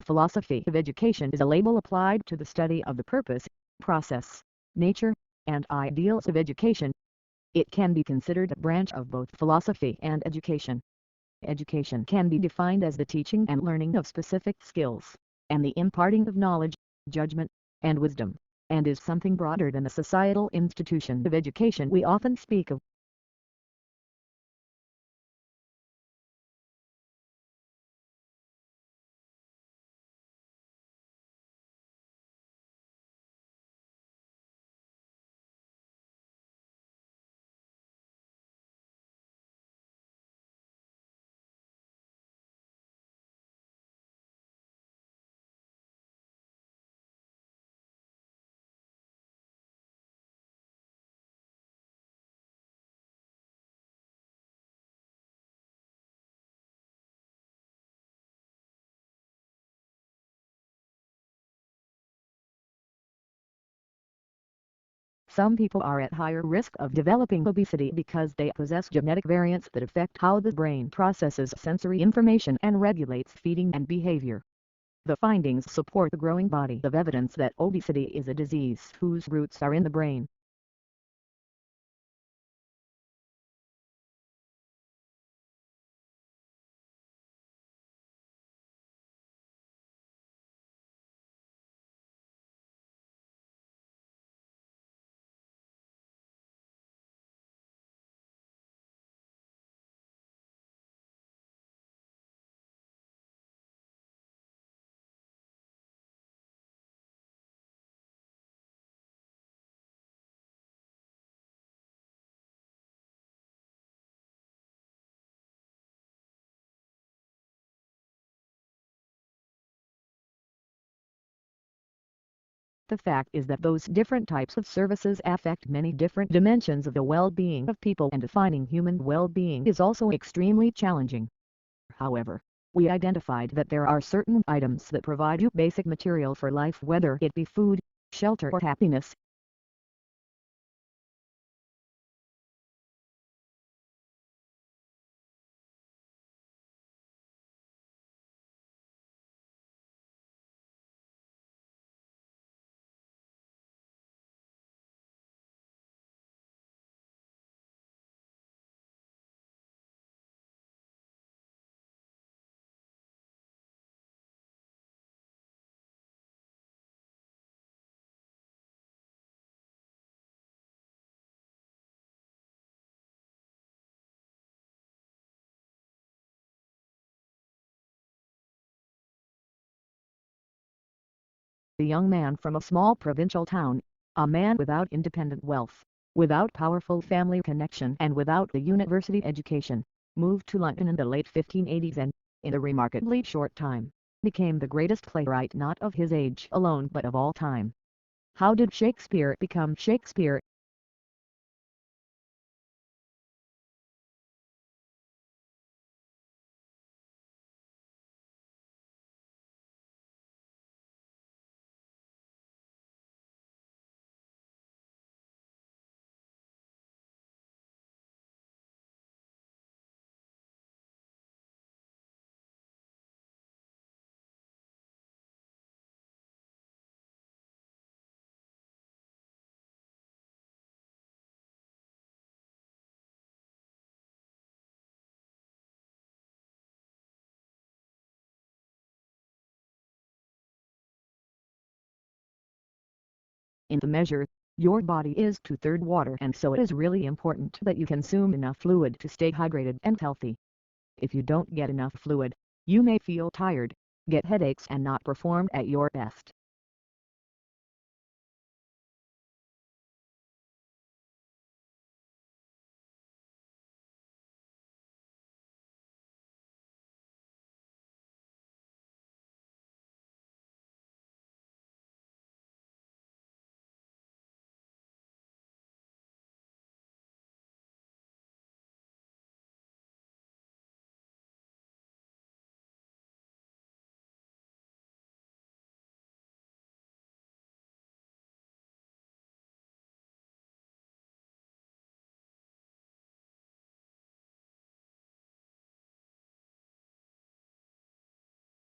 Philosophy of education is a label applied to the study of the purpose, process, nature, and ideals of education. It can be considered a branch of both philosophy and education. Education can be defined as the teaching and learning of specific skills, and the imparting of knowledge, judgment, and wisdom, and is something broader than the societal institution of education we often speak of. Some people are at higher risk of developing obesity because they possess genetic variants that affect how the brain processes sensory information and regulates feeding and behavior. The findings support the growing body of evidence that obesity is a disease whose roots are in the brain. The fact is that those different types of services affect many different dimensions of the well-being of people, and defining human well-being is also extremely challenging. However, we identified that there are certain items that provide you basic material for life, whether it be food, shelter, or happiness. A young man from a small provincial town, a man without independent wealth, without powerful family connection, and without a university education, moved to London in the late 1580s and, in a remarkably short time, became the greatest playwright not of his age alone but of all time. How did Shakespeare become Shakespeare? In the measure, your body is 2/3 water, and so it is really important that you consume enough fluid to stay hydrated and healthy. If you don't get enough fluid, you may feel tired, get headaches, and not perform at your best.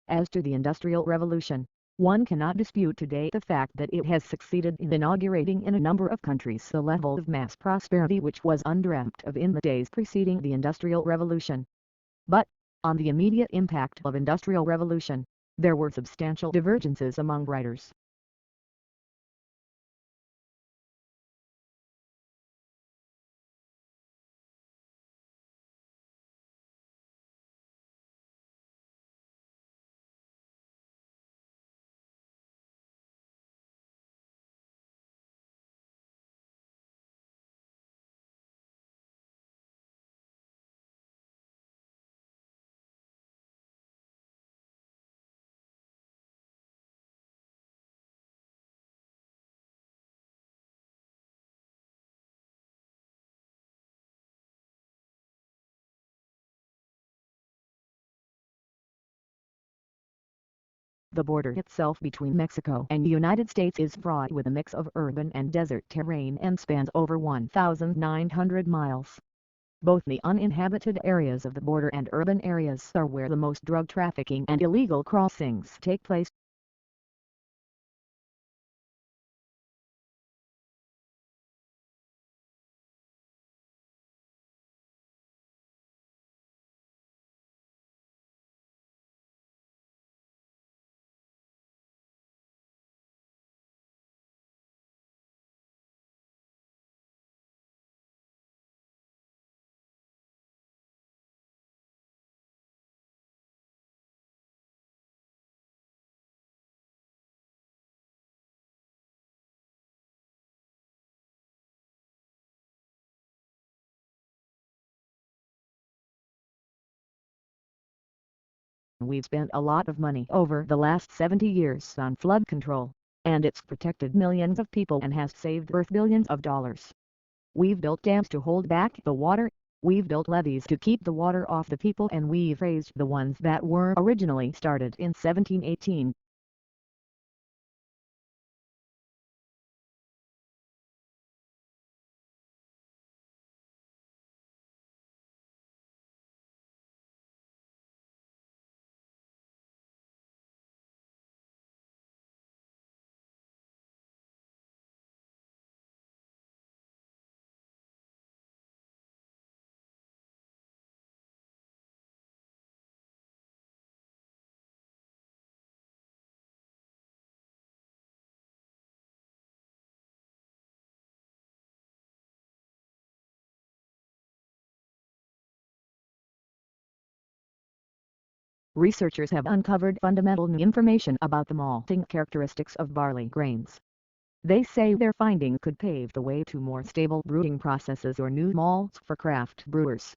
As to the Industrial Revolution, one cannot dispute today the fact that it has succeeded in inaugurating in a number of countries the level of mass prosperity which was undreamt of in the days preceding the Industrial Revolution. But, on the immediate impact of Industrial Revolution, there were substantial divergences among writers. The border itself between Mexico and the United States is fraught with a mix of urban and desert terrain and spans over 1,900 miles. Both the uninhabited areas of the border and urban areas are where the most drug trafficking and illegal crossings take place. We've spent a lot of money over the last 70 years on flood control, and it's protected millions of people and has saved Earth billions of dollars. We've built dams to hold back the water, we've built levees to keep the water off the people, and we've raised the ones that were originally started in 1718. Researchers have uncovered fundamental new information about the malting characteristics of barley grains. They say their finding could pave the way to more stable brewing processes or new malts for craft brewers.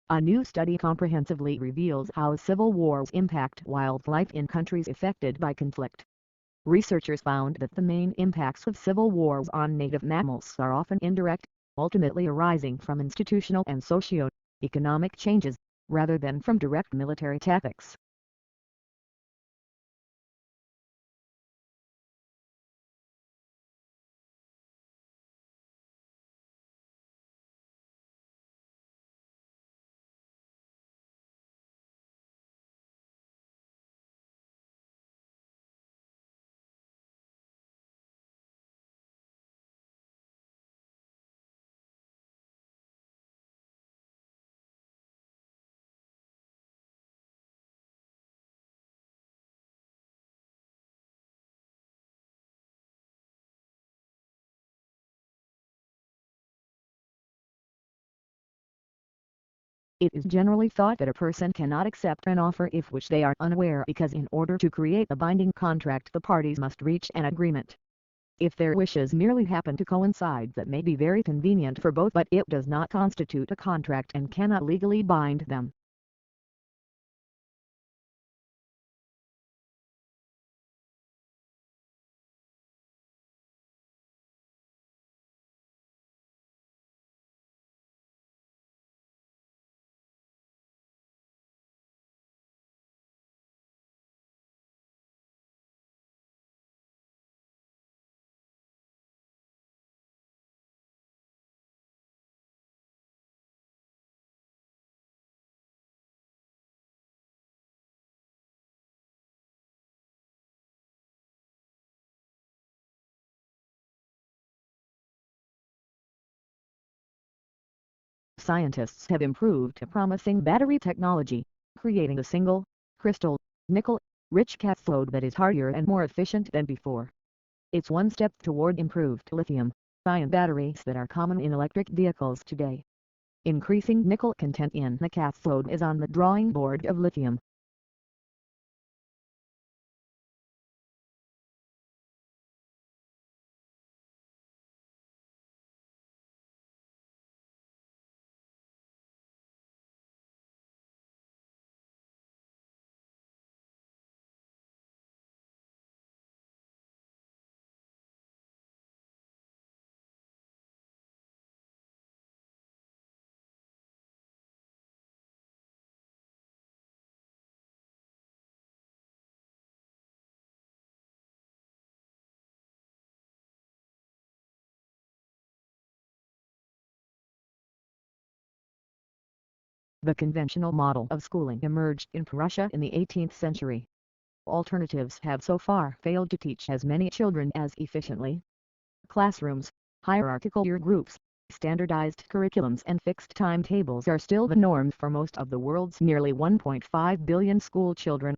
A new study comprehensively reveals how civil wars impact wildlife in countries affected by conflict. Researchers found that the main impacts of civil wars on native mammals are often indirect, ultimately arising from institutional and socio-economic changes, rather than from direct military tactics. It is generally thought that a person cannot accept an offer if which they are unaware, because in order to create a binding contract the parties must reach an agreement. If their wishes merely happen to coincide, that may be very convenient for both, but it does not constitute a contract and cannot legally bind them. Scientists have improved a promising battery technology, creating a single, crystal, nickel-rich cathode that is hardier and more efficient than before. It's one step toward improved lithium-ion batteries that are common in electric vehicles today. Increasing nickel content in the cathode is on the drawing board of lithium. The conventional model of schooling emerged in Prussia in the 18th century. Alternatives have so far failed to teach as many children as efficiently. Classrooms, hierarchical year groups, standardized curriculums and fixed timetables are still the norm for most of the world's nearly 1.5 billion school children.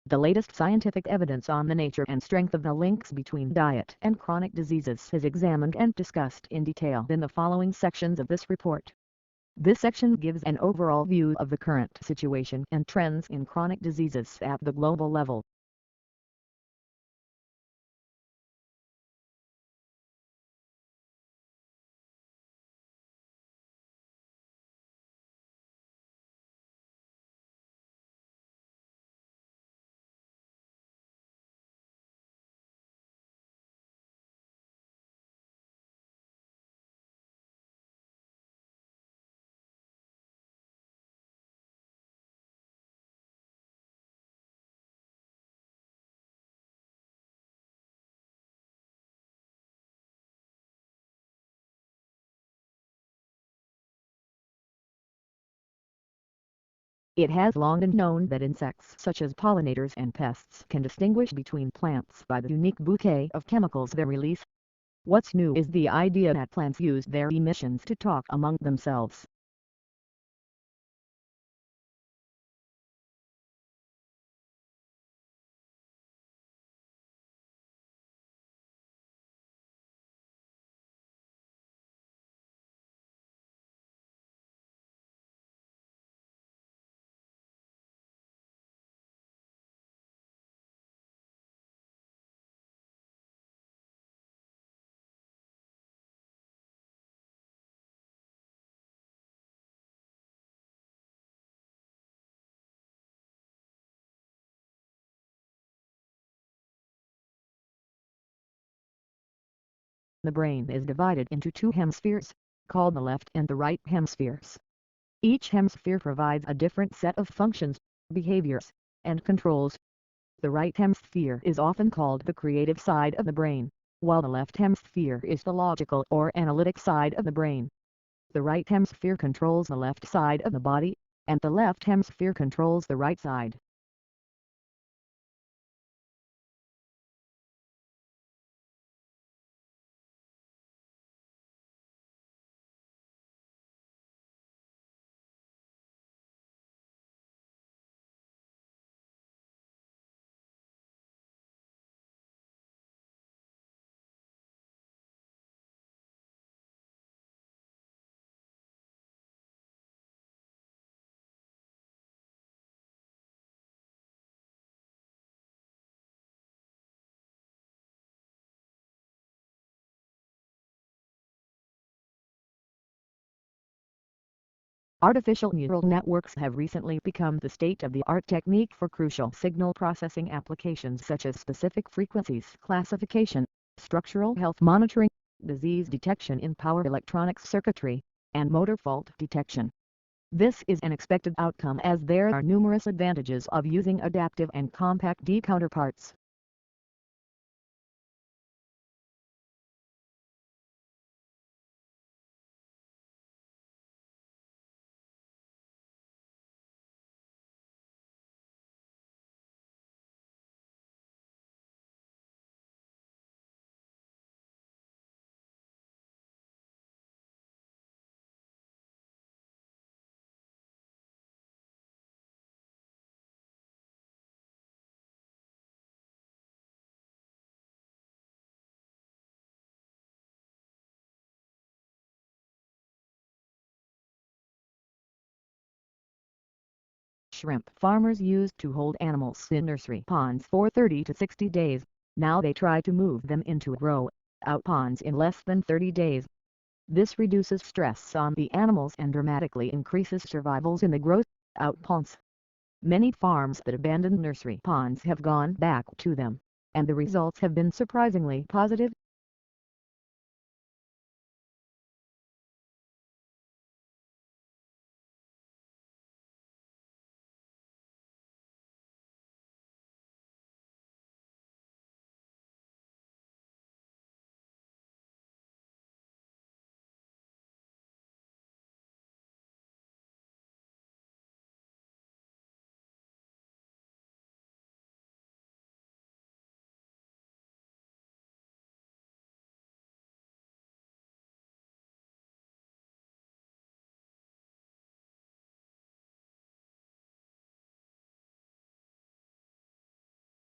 The latest scientific evidence on the nature and strength of the links between diet and chronic diseases is examined and discussed in detail in the following sections of this report. This section gives an overall view of the current situation and trends in chronic diseases at the global level. It has long been known that insects such as pollinators and pests can distinguish between plants by the unique bouquet of chemicals they release. What's new is the idea that plants use their emissions to talk among themselves. The brain is divided into two hemispheres, called the left and the right hemispheres. Each hemisphere provides a different set of functions, behaviors, and controls. The right hemisphere is often called the creative side of the brain, while the left hemisphere is the logical or analytic side of the brain. The right hemisphere controls the left side of the body, and the left hemisphere controls the right side. Artificial neural networks have recently become the state-of-the-art technique for crucial signal processing applications such as specific frequencies classification, structural health monitoring, disease detection in power electronics circuitry, and motor fault detection. This is an expected outcome as there are numerous advantages of using adaptive and compact D counterparts. Shrimp farmers used to hold animals in nursery ponds for 30 to 60 days, now they try to move them into grow-out ponds in less than 30 days. This reduces stress on the animals and dramatically increases survivals in the growth-out ponds. Many farms that abandoned nursery ponds have gone back to them, and the results have been surprisingly positive.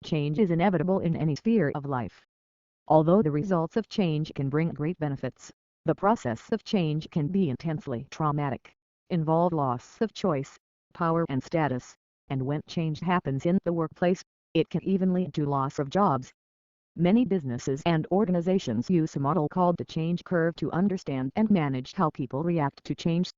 Change is inevitable in any sphere of life. Although the results of change can bring great benefits, the process of change can be intensely traumatic, involve loss of choice, power and status, and when change happens in the workplace, it can even lead to loss of jobs. Many businesses and organizations use a model called the change curve to understand and manage how people react to change.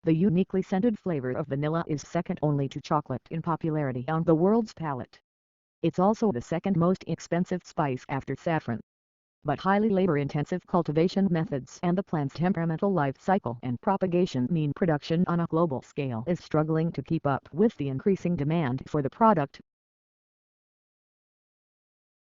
The uniquely scented flavor of vanilla is second only to chocolate in popularity on the world's palate. It's also the second most expensive spice after saffron. But highly labor-intensive cultivation methods and the plant's temperamental life cycle and propagation mean production on a global scale is struggling to keep up with the increasing demand for the product.